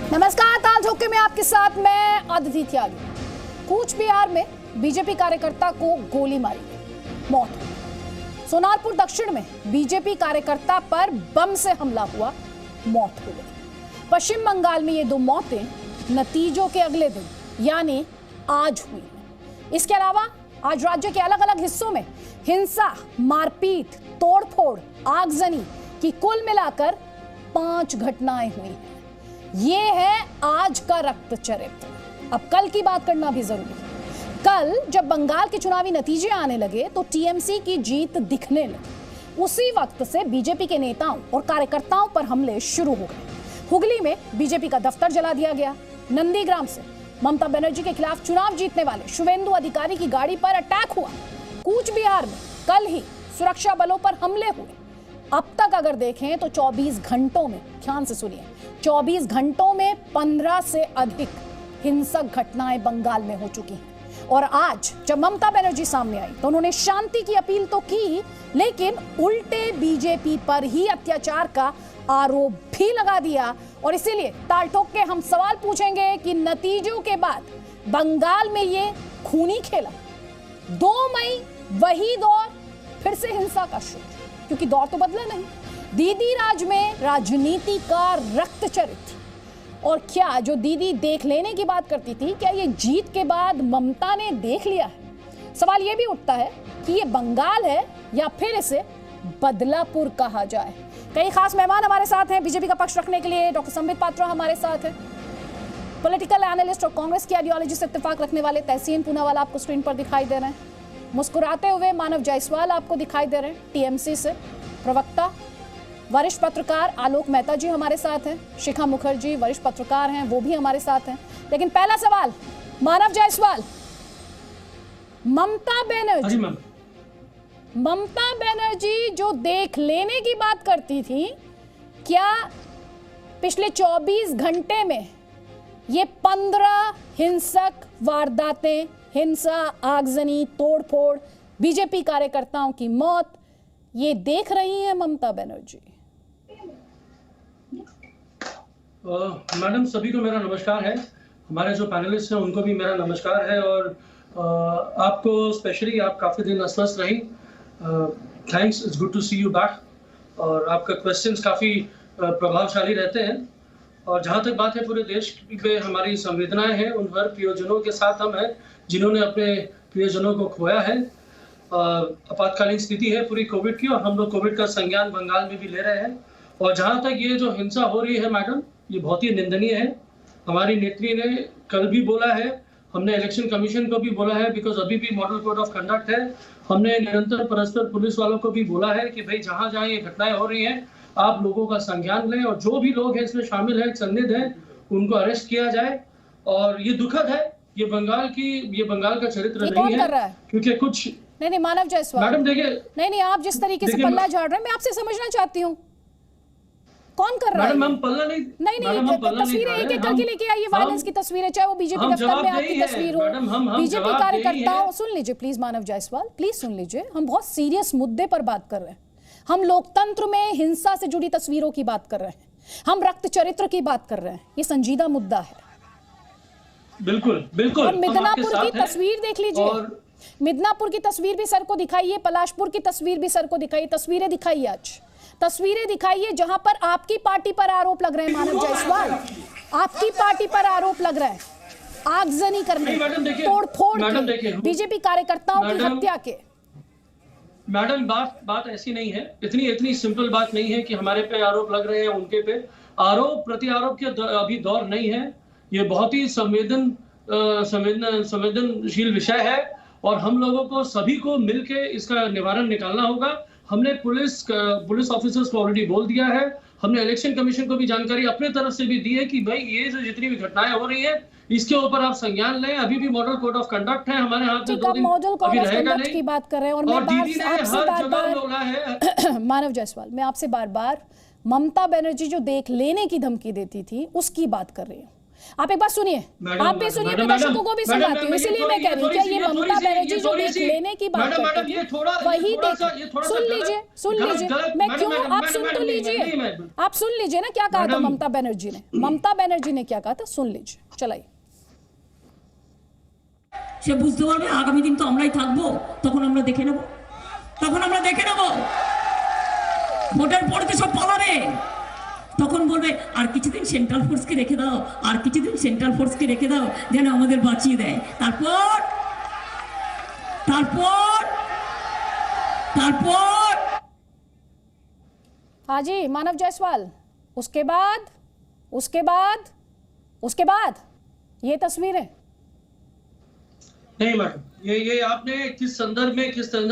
नमस्कार, ताल ठोके में आपके साथ मैं अदिति त्यागी। कूच बिहार में बीजेपी कार्यकर्ता को गोली मारी गई, मौत हो गई। सोनारपुर दक्षिण में बीजेपी कार्यकर्ता पर बम से हमला हुआ, मौत हो गई। पश्चिम बंगाल में ये दो मौतें नतीजों के अगले दिन यानी आज हुई। इसके अलावा आज राज्य के अलग अलग हिस्सों में हिंसा, मारपीट, तोड़फोड़, आगजनी की कुल मिलाकर 5 घटनाएं हुई हैं। ये है आज का रक्त चरित्र। अब कल की बात करना भी जरूरी है। कल जब बंगाल के चुनावी नतीजे आने लगे तो टीएमसी की जीत दिखने लगी। उसी वक्त से बीजेपी के नेताओं और कार्यकर्ताओं पर हमले शुरू हो गए। हुगली में बीजेपी का दफ्तर जला दिया गया। नंदीग्राम से ममता बनर्जी के खिलाफ चुनाव जीतने वाले शुवेंदु अधिकारी की गाड़ी पर अटैक हुआ। कूच बिहार में कल ही सुरक्षा बलों पर हमले हुए। अब तक अगर देखें तो 24 घंटों में, ध्यान से सुनिए, 24 घंटों में 15 से अधिक हिंसक घटनाएं बंगाल में हो चुकी हैं। और आज जब ममता बनर्जी सामने आई तो उन्होंने शांति की अपील तो की, लेकिन उल्टे बीजेपी पर ही अत्याचार का आरोप भी लगा दिया। और इसीलिए ताल ठोक के हम सवाल पूछेंगे कि नतीजों के बाद बंगाल में ये खूनी खेला, 2 मई वही दौर, फिर से हिंसा का शुरू, क्योंकि दौर तो बदला नहीं। दीदी राज में राजनीति का रक्त चरित्र। और क्या जो दीदी देख लेने की बात करती थी, क्या ये जीत के बाद ममता ने देख लिया है? सवाल ये भी उठता है कि ये बंगाल है या फिर इसे बदलापुर कहा जाए। कई खास मेहमान हमारे साथ हैं बीजेपी का पक्ष रखने के लिए। डॉक्टर संबित पात्रा हमारे साथ हैं, पॉलिटिकल एनालिस्ट और कांग्रेस की आइडियोलॉजी से इत्तेफाक रखने वाले तहसीन पूनावाला आपको स्क्रीन पर दिखाई दे रहे हैं। मुस्कुराते हुए मानव जायसवाल आपको दिखाई दे रहे हैं, टीएमसी से प्रवक्ता। वरिष्ठ पत्रकार आलोक मेहता जी हमारे साथ हैं। शिखा मुखर्जी वरिष्ठ पत्रकार हैं, वो भी हमारे साथ हैं। लेकिन पहला सवाल, मानव जायसवाल, ममता बनर्जी जो देख लेने की बात करती थी, क्या पिछले 24 घंटे में ये 15 हिंसक वारदातें, हिंसा, आगजनी, तोड़फोड़, बीजेपी कार्यकर्ताओं की मौत, ये देख रही हैं ममता बनर्जी? मैडम, सभी को मेरा नमस्कार है। हमारे जो पैनलिस्ट हैं उनको भी मेरा नमस्कार है। और आपको स्पेशली, आप काफ़ी दिन अस्वस्थ रही, thanks, it's good to see you back. और आपका क्वेश्चंस काफ़ी प्रभावशाली रहते हैं। और जहाँ तक बात है, पूरे देश पे हमारी संवेदनाएं हैं उन हर प्रियजनों के साथ हम हैं जिन्होंने अपने प्रियजनों को खोया है। आपातकालीन स्थिति है पूरी कोविड की, और हम लोग कोविड का संज्ञान बंगाल में भी ले रहे हैं। और जहाँ तक ये जो हिंसा हो रही है मैडम, ये बहुत ही निंदनीय है। हमारी नेत्री ने कल भी बोला है, हमने इलेक्शन कमीशन को भी बोला है, बिकॉज अभी भी मॉडल कोड ऑफ कंडक्ट है। हमने निरंतर परस्पर पुलिस वालों को भी बोला है कि भाई जहाँ जहाँ ये घटनाएं हो रही हैं आप लोगों का संज्ञान लें, और जो भी लोग हैं इसमें शामिल हैं, संदिग्ध हैं, उनको अरेस्ट किया जाए। और ये दुखद है, ये बंगाल का चरित्र नहीं है, क्योंकि कुछ नहीं मानव जायसवाल मैडम देखिए, नहीं आप जिस तरीके से पल्ला झाड़ रहे हैं, मैं आपसे समझना चाहती हूँ कौन कर रहा है? मैडम, हम पल्ला नहीं, तस्वीरें एक एक करके लेके आइए, वायलेंस की तस्वीरें, चाहे वो बीजेपी दफ्तर में आपकी तस्वीर हो, बीजेपी कार्यकर्ताओं। सुन लीजिए प्लीज मानव जायसवाल, प्लीज सुन लीजिए, हम बहुत सीरियस मुद्दे पर बात कर रहे हैं। हम लोकतंत्र में हिंसा से जुड़ी तस्वीरों की बात कर रहे हैं, हम रक्त चरित्र की बात कर रहे हैं। ये संजीदा मुद्दा है। बिल्कुल बिल्कुल। और मिदनापुर की तस्वीर देख लीजिए, मिदनापुर की तस्वीर भी सर को दिखाइए, पलाशपुर की तस्वीर भी सर को दिखाइए, तस्वीरें दिखाइए, आज तस्वीरें दिखाइए जहां पर आपकी पार्टी पर आरोप लग रहे हैं। मानव जायसवाल, आपकी पार्टी पर आरोप लग रहा है आगजनी करने, तोड़फोड़ के, बीजेपी कार्यकर्ताओं की हत्या के। मैडम, बात ऐसी नहीं है, इतनी सिंपल बात नहीं है कि हमारे पे आरोप लग रहे हैं, उनके पे आरोप प्रति आरोप के अभी दौर नहीं है। ये बहुत ही संवेदनशील विषय है, और हम लोगों को सभी को मिलके इसका निवारण निकालना होगा। हमने पुलिस ऑफिसर्स को ऑलरेडी बोल दिया है, हमने इलेक्शन कमीशन को भी जानकारी अपने तरफ से भी दी है कि भाई ये जो जितनी भी घटनाएं हो रही है इसके ऊपर आप संज्ञान लें। अभी भी मॉडल कोड ऑफ कंडक्ट है हमारे हाथ में, 2 दिन अभी रहेगा नहीं की बात कर रहे हैं। और दीदी ने हर जगह बोला है मानव जायसवाल, मैं आपसे बार बार ममता बनर्जी जो देख लेने की धमकी देती थी उसकी बात कर रही हूँ। आप एक बात सुनिए, आप भी सुनिए, मैं दर्शकों को भी सुनाती हूँ, इसीलिए मैं कह रही हूँ कि ये ममता बनर्जी जो देख लेने की बात करती थी वही देख, सुन लीजिए, मैं क्यों, आप सुन तो लीजिए, आप सुन लीजिए ना क्या कहा था ममता बनर्जी ने, ममता बनर्जी ने क्या कहा था, सुन लीजिए, चलाइए। সে বুঝতে পারবে আগামী দিন তো আমরাই থাকবো, তখন আমরা দেখে নেব, ভোটের পরে তো সব পালাবে, তখন বলবে আর কিছুদিন সেন্ট্রাল ফোর্সকে রেখে দাও, আর কিছুদিন সেন্ট্রাল ফোর্সকে রেখে দাও যেন আমাদের বাঁচিয়ে দেয়, তারপর हाँ जी मानव जायसवाल, उसके बाद ये तस्वीरें नहीं मैडम, ये आपने किस संदर्भ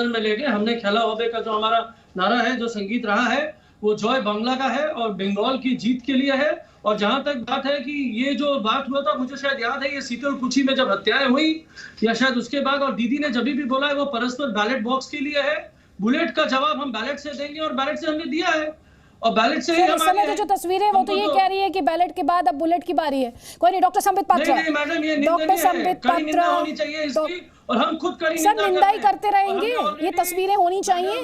में ले गए। हमने खेला होबे का जो हमारा नारा है, जो संगीत रहा है, वो जॉय बांग्ला का है और बंगाल की जीत के लिए है। और जहां तक बात है कि ये जो बात हुआ था, मुझे शायद याद है, ये सीतलकुची में जब हत्याएं हुई या शायद उसके बाद, और दीदी ने जब भी बोला है वो परस्पर बैलेट बॉक्स के लिए है। बुलेट का जवाब हम बैलेट से देंगे और बैलेट से हमने दिया है और बैलेट से ही इस समय तो जो तस्वीरें वो तो ये कह रही है कि बैलेट के बाद अब बुलेट की बारी है। कोई नहीं, डॉक्टर संबित पात्रा, डॉक्टर संबित पात्रा होनी चाहिए इसकी, और हम खुद करेंगे, सर निंदा ही करते रहेंगे, ये तस्वीरें होनी चाहिए,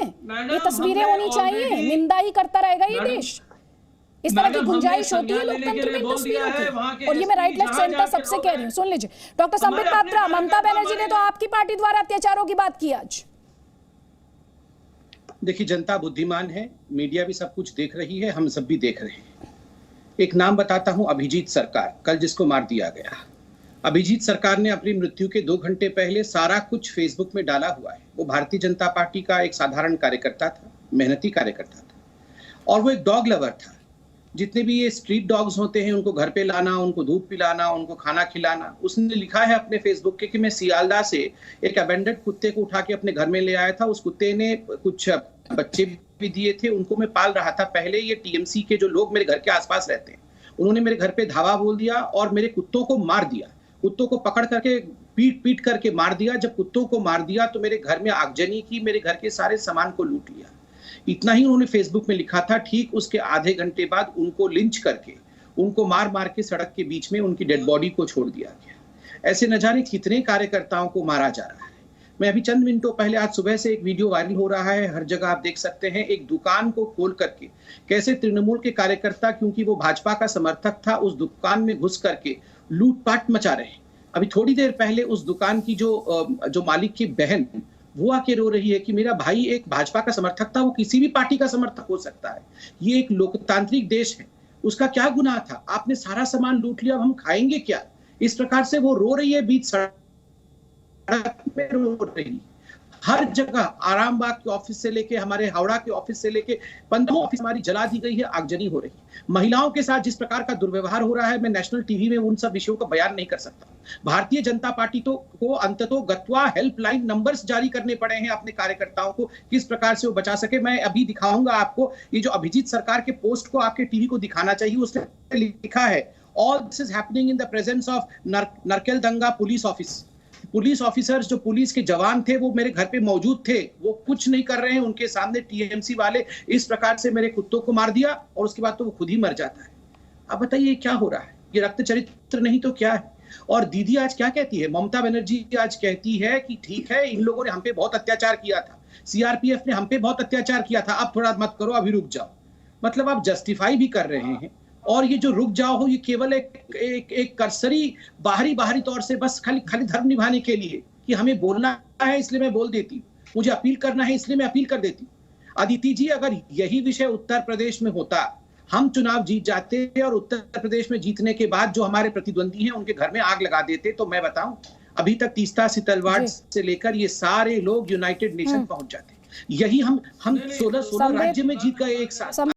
ये तस्वीरें होनी चाहिए, निंदा ही करता रहेगा ये देश। इस तरह की गुंजाइश होती है लोकतंत्र में तस्वीरों की, और ये मैं राइट लेफ्ट सेंटर सबसे कह रही हूँ। सुन लीजिए डॉक्टर संबित पात्रा, ममता बनर्जी ने तो आपकी पार्टी द्वारा अत्याचारों की बात की आज। देखिए, जनता बुद्धिमान है, मीडिया भी सब कुछ देख रही है, हम सब भी देख रहे हैं। एक नाम बताता हूं, अभिजीत सरकार, कल जिसको मार दिया गया। अभिजीत सरकार ने अपनी मृत्यु के 2 घंटे पहले सारा कुछ फेसबुक में डाला हुआ है। वो भारतीय जनता पार्टी का एक साधारण कार्यकर्ता था, मेहनती कार्यकर्ता था, और वो एक डॉग लवर था। जितने भी ये स्ट्रीट डॉग्स होते हैं, उनको घर पे लाना, उनको दूध पिलाना, उनको खाना खिलाना। उसने लिखा है अपने फेसबुक के कि मैं सियालदा से एक अबेंडेड कुत्ते को उठा के अपने घर में ले आया था। उस कुत्ते ने कुछ बच्चे भी दिए थे, उनको मैं पाल रहा था। पहले ये टीएमसी के जो लोग मेरे घर के आसपास रहते हैं, उन्होंने मेरे घर पे धावा बोल दिया और मेरे कुत्तों को मार दिया। कुत्तों को पकड़ करके पीट करके मार दिया। जब कुत्तों को मार दिया तो मेरे घर में आगजनी की, मेरे घर के सारे सामान को लूट लिया। इतना ही उन्होंने फेसबुक में लिखा था। ठीक उसके आधे घंटे बाद उनको लिंच करके, उनको मार मार के सड़क के बीच में उनकी डेड बॉडी को छोड़ दिया गया। ऐसे न जाने कितने कार्यकर्ताओं को मारा जा रहा है। मैं अभी चंद मिनटों पहले, आज सुबह से एक वीडियो वायरल हो रहा है, हर जगह आप देख सकते हैं, एक दुकान को खोल करके कैसे तृणमूल के कार्यकर्ता, क्योंकि वो भाजपा का समर्थक था, उस दुकान में घुस करके लूटपाट मचा रहे हैं। अभी थोड़ी देर पहले उस दुकान की जो मालिक की बहन, वो आके रो रही है कि मेरा भाई एक भाजपा का समर्थक था, वो किसी भी पार्टी का समर्थक हो सकता है, ये एक लोकतांत्रिक देश है, उसका क्या गुनाह था, आपने सारा सामान लूट लिया, अब हम खाएंगे क्या। इस प्रकार से वो रो रही है, बीच सड़क में रो रही। हर जगह आरामबाग के ऑफिस से लेके हमारे हावड़ा के ऑफिस से लेके 15 ऑफिस हमारी जला दी गई है, आगजनी हो रही है। महिलाओं के साथ जिस प्रकार का दुर्व्यवहार हो रहा है, मैं नेशनल टीवी में उन सब विषयों का बयान नहीं कर सकता। भारतीय जनता पार्टी को अंततः गत्वा हेल्पलाइन नंबर्स जारी करने पड़े हैं अपने कार्यकर्ताओं को, किस प्रकार से वो बचा सके। मैं अभी दिखाऊंगा आपको, ये जो अभिजीत सरकार के पोस्ट को आपके टीवी को दिखाना चाहिए। उसने लिखा है, all this is happening in the presence of Narkeldanga police officers, जो पुलिस के जवान थे वो मेरे घर पे मौजूद थे, वो कुछ नहीं कर रहे हैं। उनके सामने टीएमसी वाले इस प्रकार से मेरे कुत्तों को मार दिया और उसके बाद तो वो खुद ही मर जाता है। अब बताइए क्या हो रहा है, ये रक्त चरित्र नहीं तो क्या है। और दीदी आज क्या कहती है, ममता बनर्जी आज कहती है कि ठीक है, इन लोगों ने हम पे बहुत अत्याचार किया था, सीआरपीएफ ने हम पे बहुत अत्याचार किया था, अब थोड़ा मत करो, अभी रुक जाओ। मतलब आप जस्टिफाई भी कर रहे हैं। और ये जो रुक जाओ हो, ये केवल एक कर्सरी बाहरी तौर से बस खाली धर्म निभाने के लिए, कि हमें बोलना है इसलिए मैं बोल देती, मुझे अपील करना है इसलिए मैं अपील कर देती। अदिति जी, अगर यही विषय उत्तर प्रदेश में होता, हम चुनाव जीत जाते और उत्तर प्रदेश में जीतने के बाद जो हमारे प्रतिद्वंदी हैं उनके घर में आग लगा देते, तो मैं बताऊं, अभी तक तीस्ता सितलवाड़ से लेकर ये सारे लोग यूनाइटेड नेशन पहुंच जाते। यही हम 16 राज्य में जीत गए एक साथ।